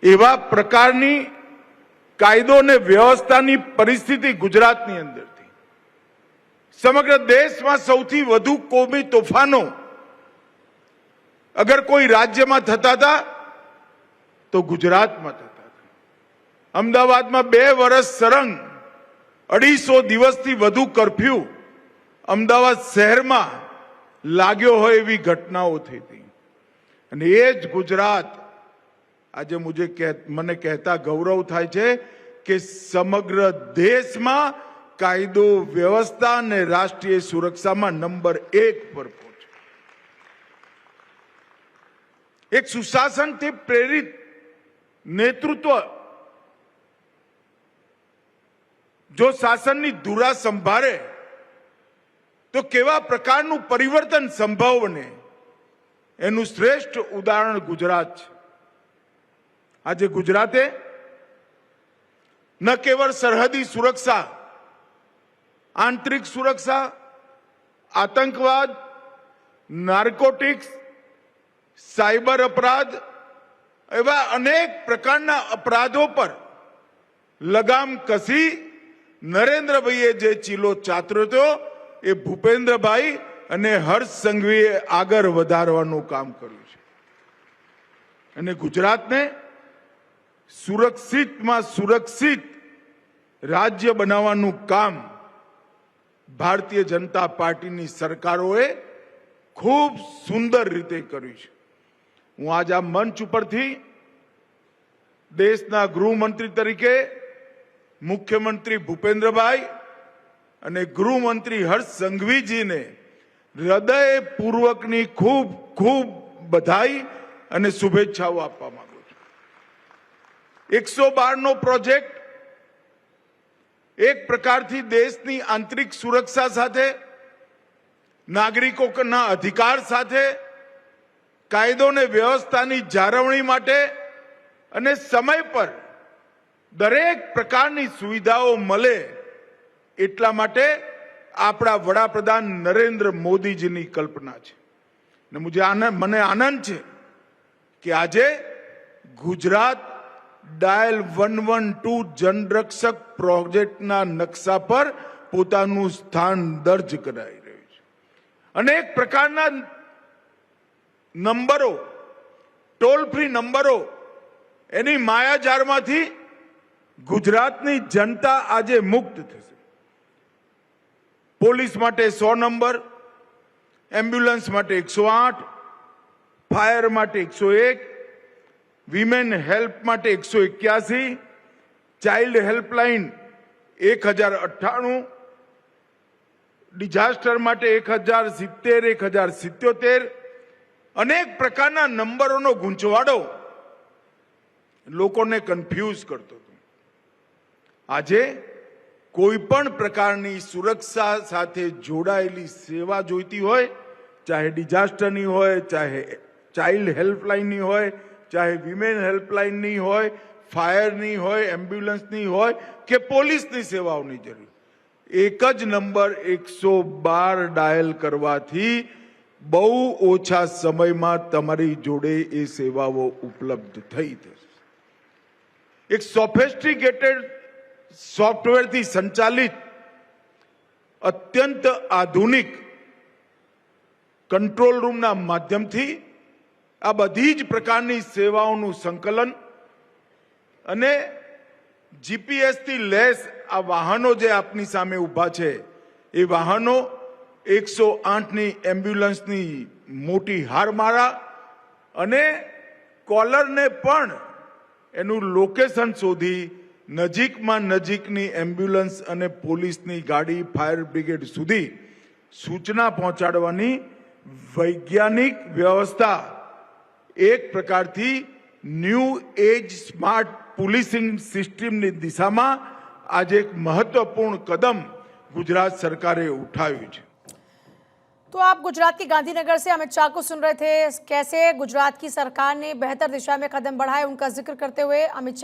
એવા પ્રકારની કાયદો અને વ્યવસ્થાની પરિસ્થિતિ ગુજરાતની અંદરથી સમગ્ર દેશમાં સૌથી વધુ કોમી તોફાનો અગર કોઈ રાજ્યમાં થતા હતા તો ગુજરાતમાં થતા હતા। અમદાવાદમાં 2 વર્ષ સળંગ 250 દિવસથી વધુ કર્ફ્યુ અમદાવાદ શહેરમાં લાગ્યો હોય એવી ઘટનાઓ થઈ હતી। અને એ જ ગુજરાત આજે મને કહેતા ગૌરવ થાય છે કે સમગ્ર દેશમાં કાયદો વ્યવસ્થા અને રાષ્ટ્રીય સુરક્ષામાં નંબર 1 પર પહોંચ્યો। એક સુશાસનથી પ્રેરિત નેતૃત્વ જો શાસનની ધુરા સંભાળે તો કેવા પ્રકારનું પરિવર્તન સંભવ બને એનું શ્રેષ્ઠ ઉદાહરણ ગુજરાત છે। આજે ગુજરાતે ન કેવળ સરહદી સુરક્ષા, આંતરિક સુરક્ષા, આતંકવાદ, નાર્કોટિક્સ, સાયબર અપરાધ એવા અનેક પ્રકારના અપરાધો પર લગામ કસી નરેન્દ્રભાઈએ જે ચીલો ચાતર્યો હતો એ ભૂપેન્દ્રભાઈ અને હર્ષ સંઘવીએ આગળ વધારવાનું કામ કર્યું છે। અને ગુજરાતને સુરક્ષિતમાં સુરક્ષિત રાજ્ય બનાવવાનું કામ ભારતીય જનતા પાર્ટીની સરકારોએ ખૂબ સુંદર રીતે કર્યું છે। હું આજ આ મંચ ઉપરથી દેશના ગૃહમંત્રી તરીકે મુખ્યમંત્રી ભૂપેન્દ્રભાઈ અને ગૃહમંત્રી હર્ષ સંઘવીજીને હૃદયપૂર્વકની ખૂબ ખૂબ બધાઈ અને શુભેચ્છાઓ આપવા માંગુ છું। 112 નો પ્રોજેક્ટ એક પ્રકારથી દેશની આંતરિક સુરક્ષા સાથે, નાગરિકોના અધિકાર સાથે, કાયદો અને વ્યવસ્થાની જાળવણી માટે અને સમય પર દરેક પ્રકારની સુવિધાઓ મળે એટલા માટે આપણા વડાપ્રધાન નરેન્દ્ર મોદીજીની કલ્પના છે। મને આનંદ છે કે આજે ગુજરાત ડાયલ 112 જનરક્ષક પ્રોજેક્ટના નકશા પર પોતાનું સ્થાન દર્જ કરાવી રહ્યું છે। અનેક પ્રકારના નંબરો, ટોલ ફ્રી નંબરો, એની માયાજાળમાંથી ગુજરાતની જનતા આજે મુક્ત થશે। પોલીસ માટે 100 નંબર, એમ્બ્યુલન્સ માટે 108, ફાયર માટે 101, વિમેન હેલ્પ માટે 181, ચાઇલ્ડ હેલ્પલાઇન 1098, ડિઝાસ્ટર માટે 1070, 1077, અનેક પ્રકારના નંબરોનો ગૂંચવાડો લોકોને કન્ફ્યુઝ કરતો હતો। આજે કોઈ પણ પ્રકારની સુરક્ષા સાથે જોડાયેલી સેવા જોઈતી હોય, ચાહે ડિઝાસ્ટરની હોય, ચાહે ચાઇલ્ડ હેલ્પલાઇનની હોય, ચાહે વિમેન હેલ્પલાઇનની હોય, ફાયરની હોય, એમ્બ્યુલન્સની હોય કે પોલીસની સેવાઓની જરૂર, એક જ નંબર 112 ડાયલ કરવાથી બહુ ઓછા સમયમાં તમારી જોડે એ સેવાઓ ઉપલબ્ધ થઈ જશે। એક સોફિસ્ટિકેટેડ સોફ્ટવેરથી સંચાલિત અત્યંત આધુનિક કંટ્રોલ રૂમના માધ્યમથી આ બધી જ પ્રકારની સેવાઓનું સંકલન અને જીપીએસથી લેસ આ વાહનો જે આપની સામે ઊભા છે એ વાહનો 108ની એમ્બ્યુલન્સની મોટી હારમાળા અને કોલરને પણ એનું લોકેશન શોધી નજીકમાં નજીકની એમ્બ્યુલન્સ અને પોલીસની ગાડી, ફાયર બ્રિગેડ સુધી સૂચના પહોંચાડવાની વૈજ્ઞાનિક વ્યવસ્થા એક પ્રકારથી ન્યૂ એજ સ્માર્ટ પોલીસિંગ સિસ્ટમની દિશામાં આજે એક મહત્વपूर्ण कदम गुजरात सरकारे उठाव्યું છે। तो आप गुजरात के गांधीनगर से अमित शाह को सुन रहे थे, कैसे गुजरात की सरकार ने बेहतर दिशा में कदम बढ़ाए, उनका जिक्र करते हुए अमित शाह